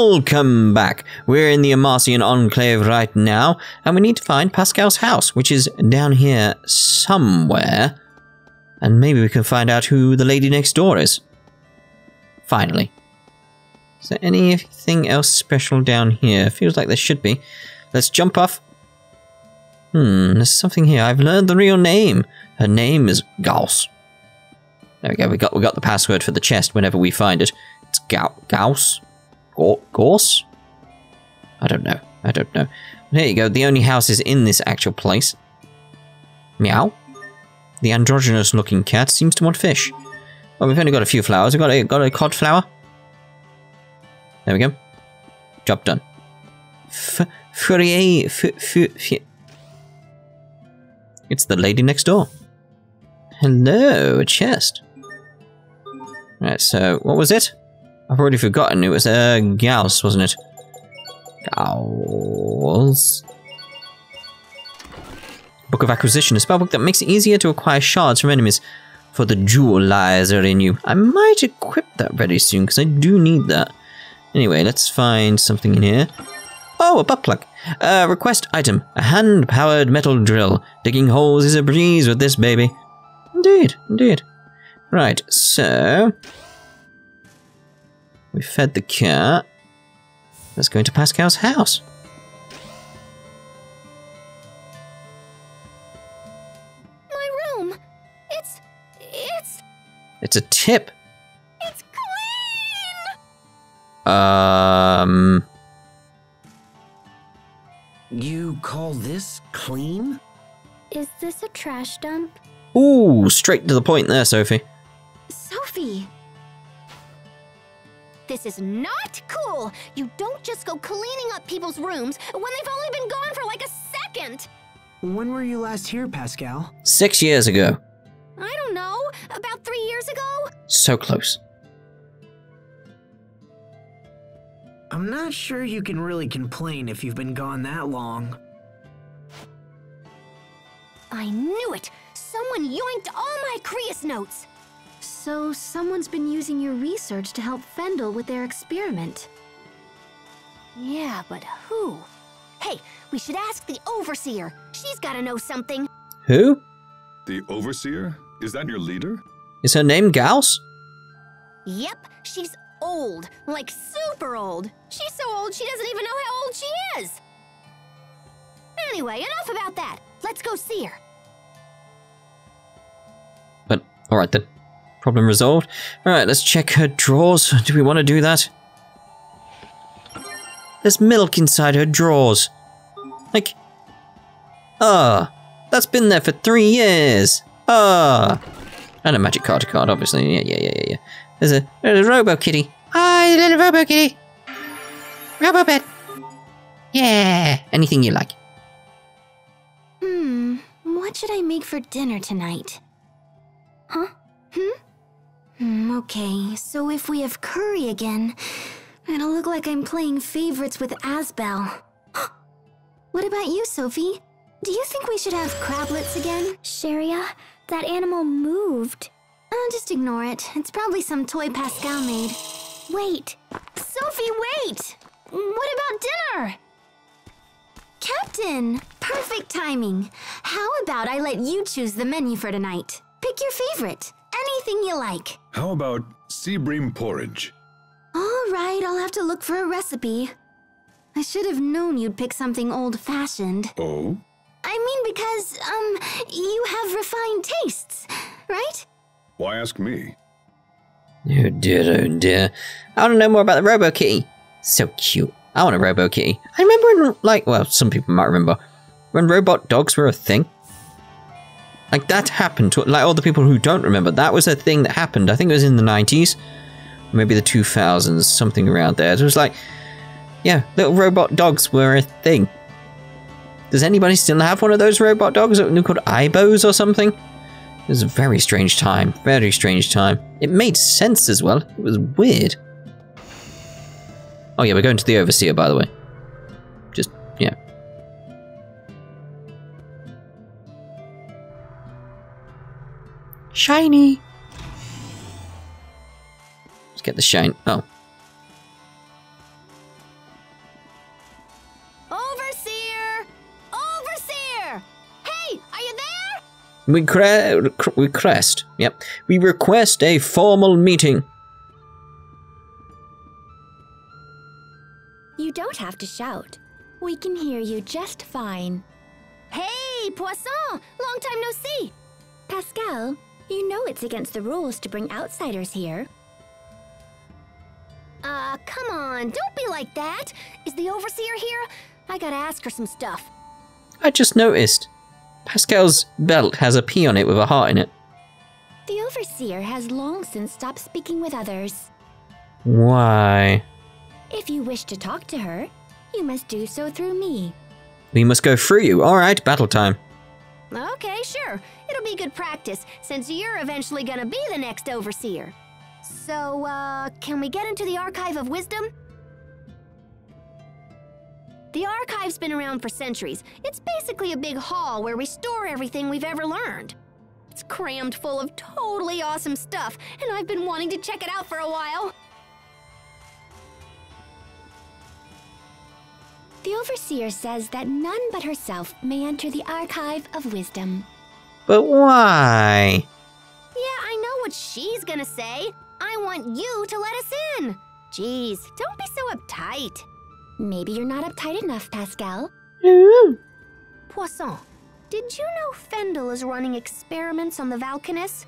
welcome back. We're in the Amarcian Enclave right now, and we need to find Pascal's house, which is down here somewhere. And maybe we can find out who the lady next door is. Finally. Is there anything else special down here? Feels like there should be. Let's jump off. There's something here. I've learned the real name. Her name is Gauss. There we go. We got the password for the chest whenever we find it. It's Gauss? Gorse? I don't know. There you go. The only house is in this actual place. Meow. The androgynous-looking cat seems to want fish. Well, we've only got a few flowers. We've got a cod flower. There we go. Job done. It's the lady next door. Hello, a chest. Right, so what was it? I've already forgotten. It was Gauss, wasn't it? Gauss. Book of Acquisition, a spellbook that makes it easier to acquire shards from enemies. For the jewel lies are in you. I might equip that very soon because I do need that. Anyway, let's find something in here. Oh, a butt plug. Request item: a hand-powered metal drill. Digging holes is a breeze with this baby. Indeed. Right, so we fed the cat. Let's go into Pascal's house. My room. It's a tip. It's clean. You call this clean? Is this a trash dump? Ooh, straight to the point there, Sophie. Sophie! This is not cool! You don't just go cleaning up people's rooms when they've only been gone for like a second! When were you last here, Pascal? 6 years ago. I don't know, about 3 years ago? So close. I'm not sure you can really complain if you've been gone that long. I knew it! Someone yoinked all my Creus notes! So someone's been using your research to help Fendel with their experiment. Yeah, but who? Hey, we should ask the Overseer. She's gotta know something. Who? The Overseer? Is that your leader? Is her name Gauss? Yep, she's old. Like super old. She's so old she doesn't even know how old she is. Anyway, enough about that. Let's go see her. But, alright then. Problem resolved. Alright, let's check her drawers. Do we want to do that? There's milk inside her drawers. Like, that's been there for 3 years. And a magic card, obviously. Yeah. There's a Robo Kitty. Hi, little Robo Kitty. Robo Pet. Yeah, anything you like. What should I make for dinner tonight? Huh? Okay, so if we have curry again, it'll look like I'm playing favorites with Asbel. What about you, Sophie? Do you think we should have crablets again? Cheria, that animal moved. Just ignore it. It's probably some toy Pascal made. Wait! Sophie, wait! What about dinner? Captain! Perfect timing. How about I let you choose the menu for tonight? Pick your favorite. Anything you like. How about sea bream porridge? All right, I'll have to look for a recipe. I should have known you'd pick something old-fashioned. Oh? I mean because, you have refined tastes, right? Why ask me? Oh dear. I want to know more about the Robo Kitty. So cute. I want a Robo Kitty. I remember well, some people might remember, when robot dogs were a thing. Like, that happened to, like, all the people who don't remember, that was a thing that happened. I think it was in the 90s. Maybe the 2000s, something around there. It was like, yeah, little robot dogs were a thing. Does anybody still have one of those robot dogs that were called Ibos or something? It was a very strange time. Very strange time. It made sense as well. It was weird. Oh yeah, we're going to the Overseer, by the way. Just, yeah. Shiny! Let's get the shine. Oh. We request. Yep. We request a formal meeting. You don't have to shout. We can hear you just fine. Hey, Poisson! Long time no see! Pascal, you know it's against the rules to bring outsiders here. Come on, don't be like that! Is the Overseer here? I gotta ask her some stuff. I just noticed. Pascal's belt has a P on it with a heart in it. The Overseer has long since stopped speaking with others. Why? If you wish to talk to her, you must do so through me. We must go through you. Alright, battle time. Okay, sure. It'll be good practice, since you're eventually gonna be the next Overseer. So, can we get into the Archive of Wisdom? The Archive's been around for centuries. It's basically a big hall where we store everything we've ever learned. It's crammed full of totally awesome stuff, and I've been wanting to check it out for a while. The Overseer says that none but herself may enter the Archive of Wisdom. But why? Yeah, I know what she's gonna say. I want you to let us in. Jeez, don't be so uptight. Maybe you're not uptight enough, Pascal. Poisson, did you know Fendel is running experiments on the Valkanus?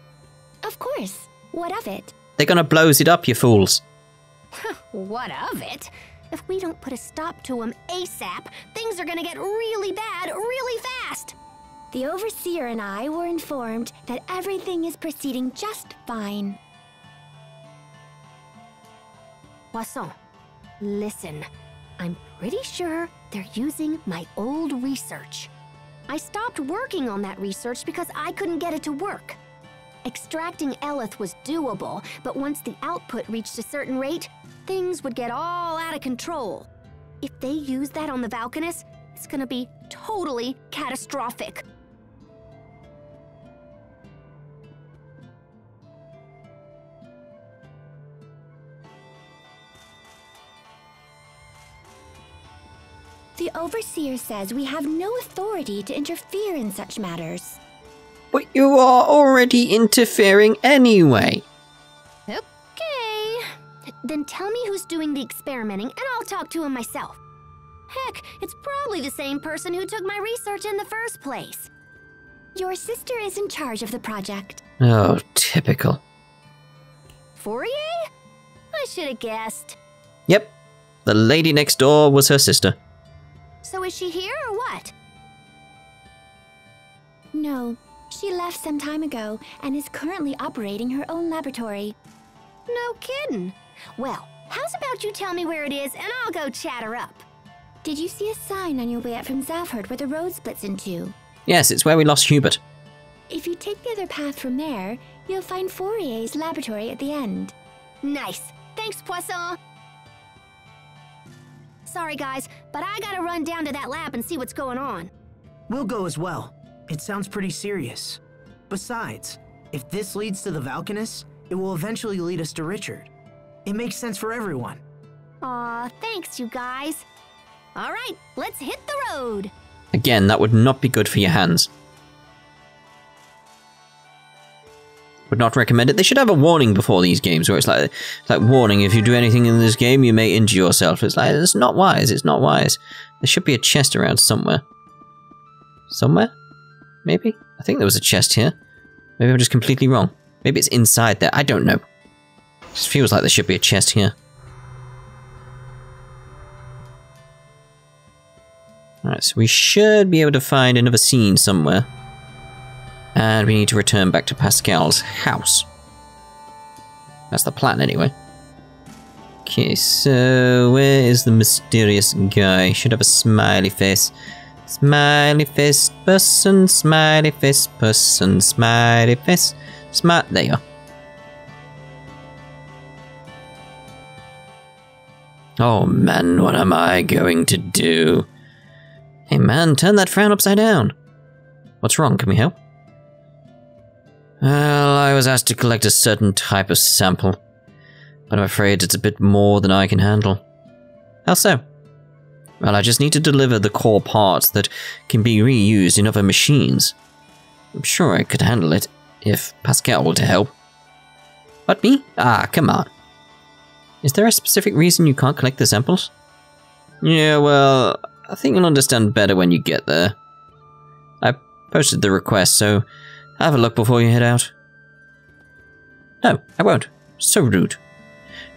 Of course. What of it? They're gonna blows it up, you fools. What of it? If we don't put a stop to him ASAP, things are gonna get really bad really fast. The Overseer and I were informed that everything is proceeding just fine. Poisson, listen. I'm pretty sure they're using my old research. I stopped working on that research because I couldn't get it to work. Extracting Eleth was doable, but once the output reached a certain rate, things would get all out of control. If they use that on the Valkanus, it's gonna be totally catastrophic. The Overseer says we have no authority to interfere in such matters. But you are already interfering anyway. Okay. Then tell me who's doing the experimenting and I'll talk to him myself. Heck, it's probably the same person who took my research in the first place. Your sister is in charge of the project. Oh, typical. Fourier? I should have guessed. Yep. The lady next door was her sister. So is she here or what? No, she left some time ago and is currently operating her own laboratory. No kidding. Well, how's about you tell me where it is and I'll go chat her up. Did you see a sign on your way up from Zavhert where the road splits in two? Yes, it's where we lost Hubert. If you take the other path from there, you'll find Fourier's laboratory at the end. Nice. Thanks, Poisson. Sorry, guys, but I gotta run down to that lab and see what's going on. We'll go as well. It sounds pretty serious. Besides, if this leads to the Valkanus, it will eventually lead us to Richard. It makes sense for everyone. Aw, thanks, you guys. All right, let's hit the road. Again, that would not be good for your hands. Would not recommend it. They should have a warning before these games where it's like warning, if you do anything in this game, you may injure yourself. It's like, it's not wise, it's not wise. There should be a chest around somewhere. Somewhere? Maybe? I think there was a chest here. Maybe I'm just completely wrong. Maybe it's inside there. I don't know. It just feels like there should be a chest here. Alright, so we should be able to find another scene somewhere. And we need to return back to Pascal's house. That's the plan, anyway. Okay, so where is the mysterious guy? Should have a smiley face. Smiley face person, smiley face person, smiley face. There you are. Oh man, what am I going to do? Hey man, turn that frown upside down. What's wrong? Can we help? Well, I was asked to collect a certain type of sample, but I'm afraid it's a bit more than I can handle. How so? Well, I just need to deliver the core parts that can be reused in other machines. I'm sure I could handle it if Pascal were to help. What, me? Ah, come on. Is there a specific reason you can't collect the samples? Yeah, well, I think you'll understand better when you get there. I posted the request, so have a look before you head out. No, I won't. So rude.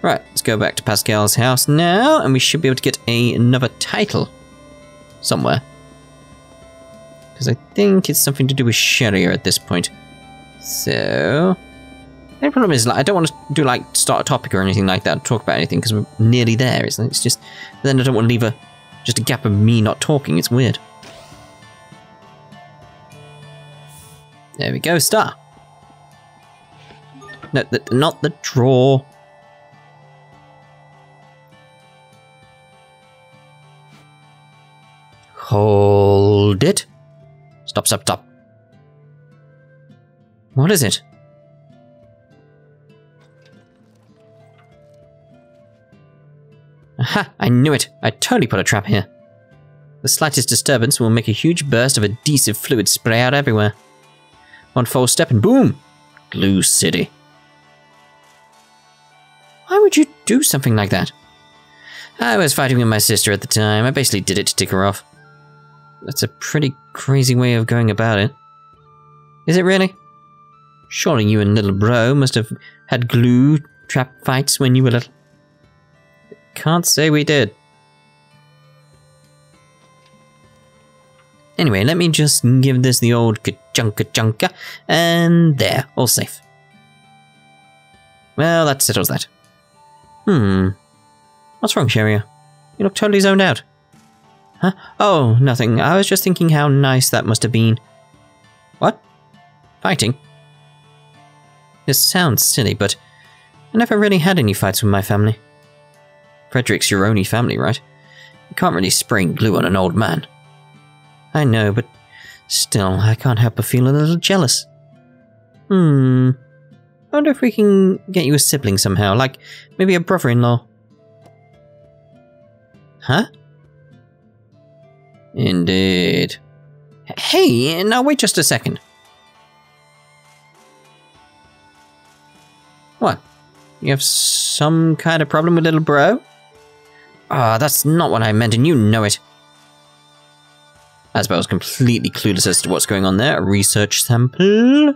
Right, let's go back to Pascal's house now, and we should be able to get another title somewhere. Because I think it's something to do with Cheria at this point. So... the problem is, like, I don't want to do, like, start a topic or anything like that, talk about anything, because we're nearly there, isn't it? It's just... then I don't want to leave just a gap of me not talking, it's weird. There we go, star. No, not the draw. Hold it. Stop, stop, stop. What is it? Aha! I knew it! I totally put a trap here. The slightest disturbance will make a huge burst of adhesive fluid spray out everywhere. One false step and boom! Glue City. Why would you do something like that? I was fighting with my sister at the time. I basically did it to tick her off. That's a pretty crazy way of going about it. Is it really? Surely you and little bro must have had glue trap fights when you were little. Can't say we did. Anyway, let me just give this the old ka-chunka-chunka, and there, all safe. Well, that settles that. What's wrong, Cheria? You look totally zoned out. Huh? Oh, nothing. I was just thinking how nice that must have been. What? Fighting? This sounds silly, but I never really had any fights with my family. Frederick's your only family, right? You can't really spray glue on an old man. I know, but still, I can't help but feel a little jealous. I wonder if we can get you a sibling somehow, like maybe a brother-in-law. Huh? Indeed. Hey, now wait just a second. What? You have some kind of problem with little bro? Ah, that's not what I meant, and you know it. Asbel's completely clueless as to what's going on there. A research sample.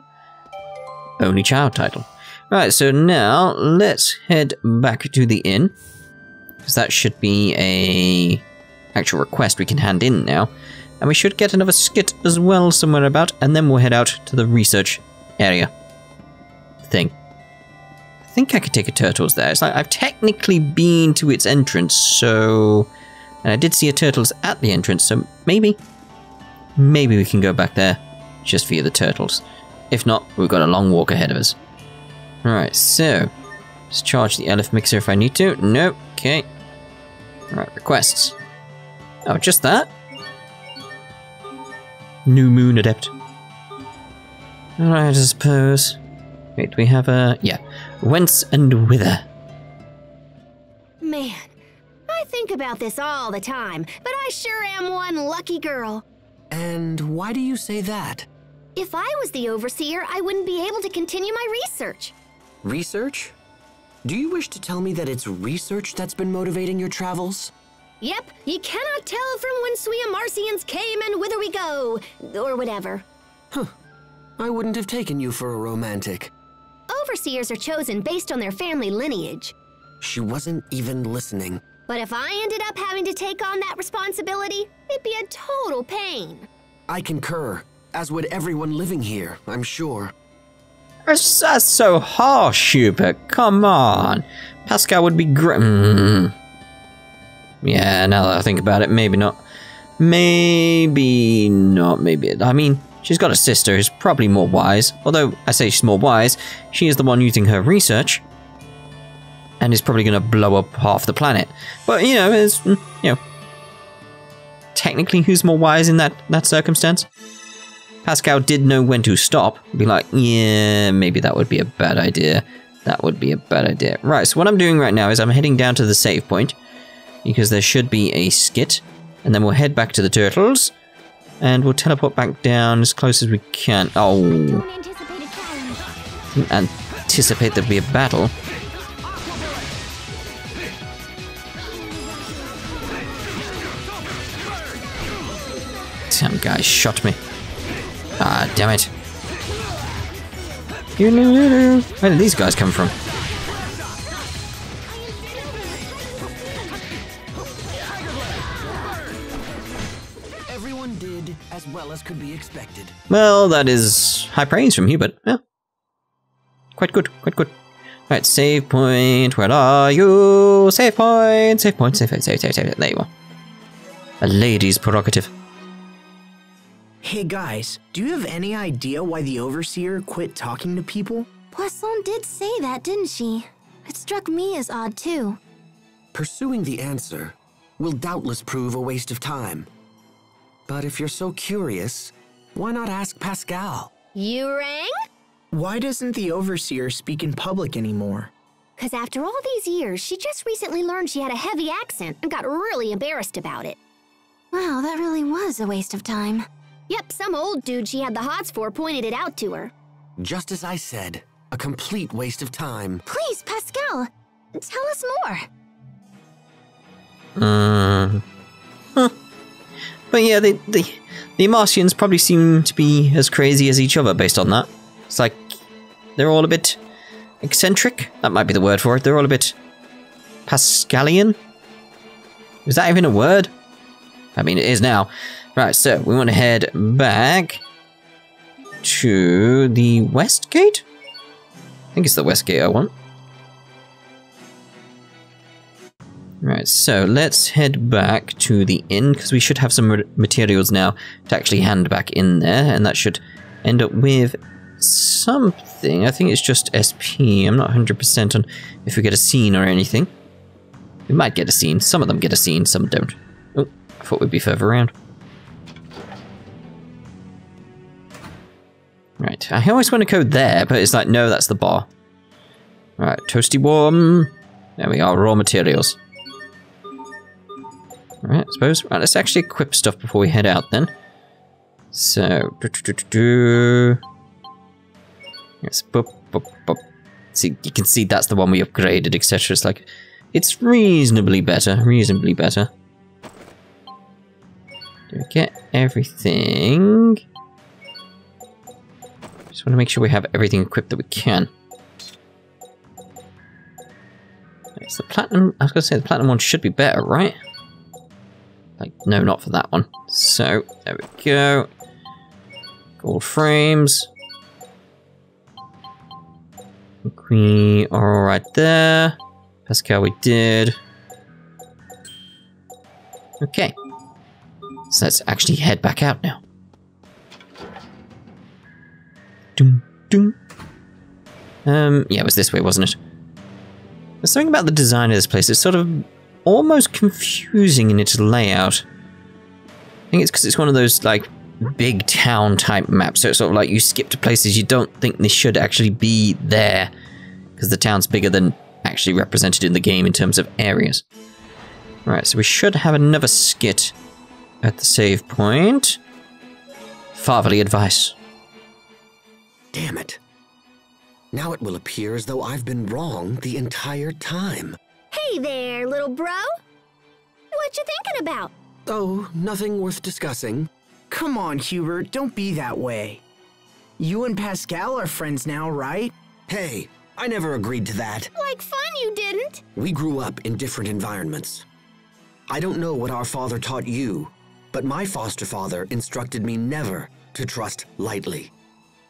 Only child title. Right, so now let's head back to the inn. Because that should be a actual request we can hand in now. And we should get another skit as well somewhere about, and then we'll head out to the research area thing. I think I could take a turtles there. It's like I've technically been to its entrance, so... and I did see a turtles at the entrance, so maybe we can go back there just via the turtles. If not, we've got a long walk ahead of us. Alright, so let's charge the elf mixer if I need to. Nope. Okay. Alright, requests. Oh, just that? New Moon Adept. Alright, I suppose. Wait, we have a... yeah. Whence and whither? Man, I think about this all the time, but I sure am one lucky girl. And why do you say that? If I was the overseer, I wouldn't be able to continue my research. Research? Do you wish to tell me that it's research that's been motivating your travels? Yep, you cannot tell from whence we Amarcians came and whither we go, or whatever. Huh. I wouldn't have taken you for a romantic. Overseers are chosen based on their family lineage. She wasn't even listening. But if I ended up having to take on that responsibility, it'd be a total pain. I concur, as would everyone living here, I'm sure. That's so harsh, Hubert. Come on. Pascal would be great. Yeah, now that I think about it, maybe not. Maybe not, maybe. I mean, she's got a sister who's probably more wise. Although, I say she's more wise, she is the one using her research. And is probably going to blow up half the planet. But, you know, it's, you know, technically who's more wise in that circumstance? Pascal did know when to stop. Be like, yeah, maybe that would be a bad idea. That would be a bad idea. Right, so what I'm doing right now is I'm heading down to the save point. Because there should be a skit. And then we'll head back to the turtles. And we'll teleport back down as close as we can. Oh. Don't anticipate a challenge. Didn't anticipate there'd be a battle. Some guy shot me. Ah, damn it. Where did these guys come from? Everyone did as well as could be expected. Well, that is high praise from Hubert. Yeah. Quite good, quite good. Right, save point. Where are you? Save point, save point, save. There you are. A lady's prerogative. Hey guys, do you have any idea why the Overseer quit talking to people? Poisson did say that, didn't she? It struck me as odd, too. Pursuing the answer will doubtless prove a waste of time. But if you're so curious, why not ask Pascal? You rang? Why doesn't the Overseer speak in public anymore? Because after all these years, she just recently learned she had a heavy accent and got really embarrassed about it. Wow, that really was a waste of time. Yep, some old dude she had the hots for pointed it out to her. Just as I said, a complete waste of time. Please, Pascal, tell us more. But yeah, the Martians probably seem to be as crazy as each other based on that. It's like they're all a bit eccentric. That might be the word for it. They're all a bit Pascalian. Is that even a word? I mean, it is now. Right, so we want to head back to the west gate? I think it's the west gate I want. Right, so let's head back to the inn, because we should have some materials now to actually hand back in there, and that should end up with something. I think it's just SP. I'm not 100% on if we get a scene or anything. We might get a scene. Some of them get a scene, some don't. Oh, I thought we'd be further around. Right, I always want to go there, but it's like, no, that's the bar. Right, toasty warm. There we are, raw materials. Alright, I suppose. Right, let's actually equip stuff before we head out then. So, yes, see, you can see that's the one we upgraded, etc. It's like, it's reasonably better, Do we get everything? Just want to make sure we have everything equipped that we can. It's the platinum. I was going to say the platinum one should be better, right? Like, no, not for that one. So, there we go. Gold frames. We are all right there. Pascal, we did. Okay. So let's actually head back out now. Doom, doom. Yeah, it was this way, wasn't it? There's something about the design of this place. It's sort of almost confusing in its layout. I think it's because it's one of those, like, big town type maps. So it's sort of like you skip to places you don't think they should actually be there. Because the town's bigger than actually represented in the game in terms of areas. Right, so we should have another skit at the save point. Fatherly advice. Damn it. Now it will appear as though I've been wrong the entire time. Hey there, little bro. What you thinking about? Oh, nothing worth discussing. Come on, Hubert, don't be that way. You and Pascal are friends now, right? Hey, I never agreed to that. Like fun you didn't. We grew up in different environments. I don't know what our father taught you, but my foster father instructed me never to trust lightly.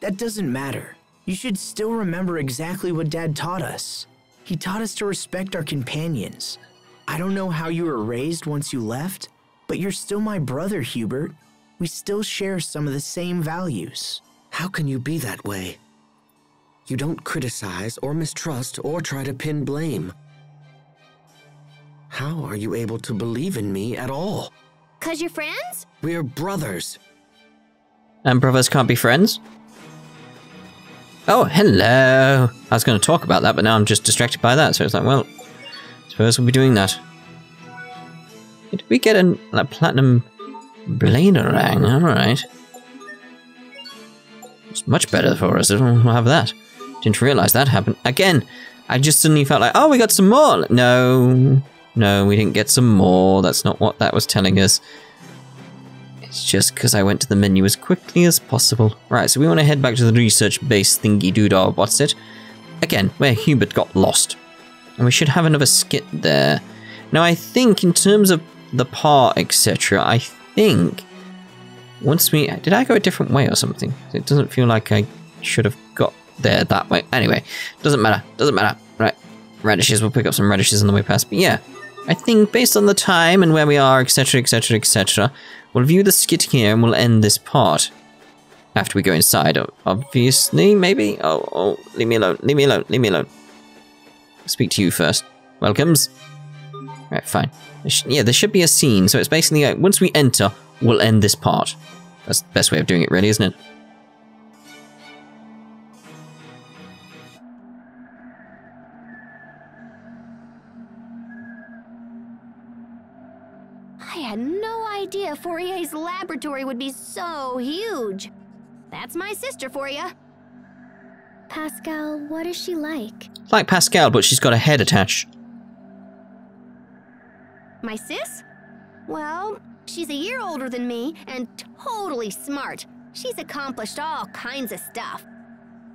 That doesn't matter. You should still remember exactly what Dad taught us. He taught us to respect our companions. I don't know how you were raised once you left, but you're still my brother, Hubert. We still share some of the same values. How can you be that way? You don't criticize or mistrust or try to pin blame. How are you able to believe in me at all? 'Cause you're friends? We're brothers. And brothers can't be friends? Oh, hello. I was going to talk about that, but now I'm just distracted by that. So it's like, well, I suppose we'll be doing that. Did we get a platinum Bladerang, alright. It's much better for us, we'll have that. Didn't realise that happened. Again, I just suddenly felt like, oh, we got some more! No, we didn't get some more. That's not what that was telling us. It's just because I went to the menu as quickly as possible. Right, so we want to head back to the research base thingy-doodah, what's it? Again, where Hubert got lost. And we should have another skit there. Now, I think in terms of the part, etc., I think once we... Did I go a different way or something? It doesn't feel like I should have got there that way. Anyway, doesn't matter. Right, radishes, we'll pick up some radishes on the way past. But yeah, I think based on the time and where we are, etc., etc., etc., we'll view the skit here and we'll end this part. After we go inside, obviously, maybe? Oh, leave me alone. I'll speak to you first. Welcomes. Right, fine. Yeah, there should be a scene, so it's basically like, once we enter, we'll end this part. That's the best way of doing it, really, isn't it? I had no idea Fourier's laboratory would be so huge. That's my sister for you. Pascal, what is she like? Like Pascal, but she's got a head attached. My sis? Well, she's a year older than me and totally smart. She's accomplished all kinds of stuff.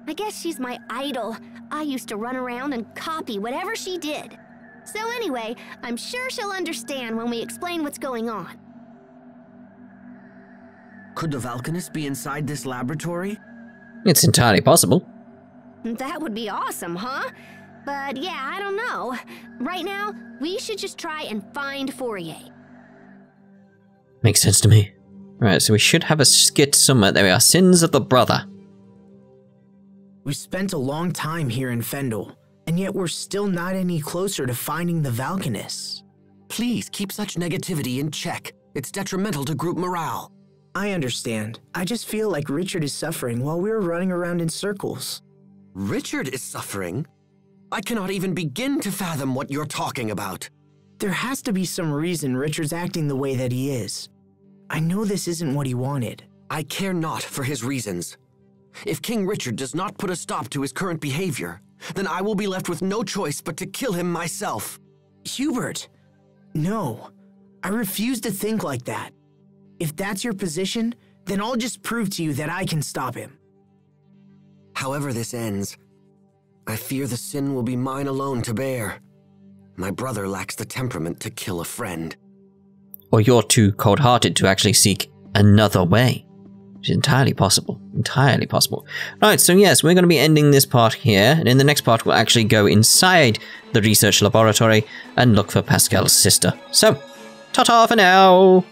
I guess she's my idol. I used to run around and copy whatever she did. So anyway, I'm sure she'll understand when we explain what's going on. Could the Valkanist be inside this laboratory? It's entirely possible. That would be awesome, huh? But yeah, I don't know. Right now, we should just try and find Fourier. Makes sense to me. Right, so we should have a skit somewhere. There we are. Sins of the Brother. We've spent a long time here in Fendel, and yet we're still not any closer to finding the Valkanists. Please keep such negativity in check. It's detrimental to group morale. I understand. I just feel like Richard is suffering while we're running around in circles. Richard is suffering? I cannot even begin to fathom what you're talking about. There has to be some reason Richard's acting the way that he is. I know this isn't what he wanted. I care not for his reasons. If King Richard does not put a stop to his current behavior, then I will be left with no choice but to kill him myself. Hubert, no. I refuse to think like that. If that's your position, then I'll just prove to you that I can stop him. However this ends, I fear the sin will be mine alone to bear. My brother lacks the temperament to kill a friend. Or you're too cold-hearted to actually seek another way. Which is entirely possible. Entirely possible. Right, so yes, we're going to be ending this part here. And in the next part, we'll actually go inside the research laboratory and look for Pascal's sister. So, ta-ta for now!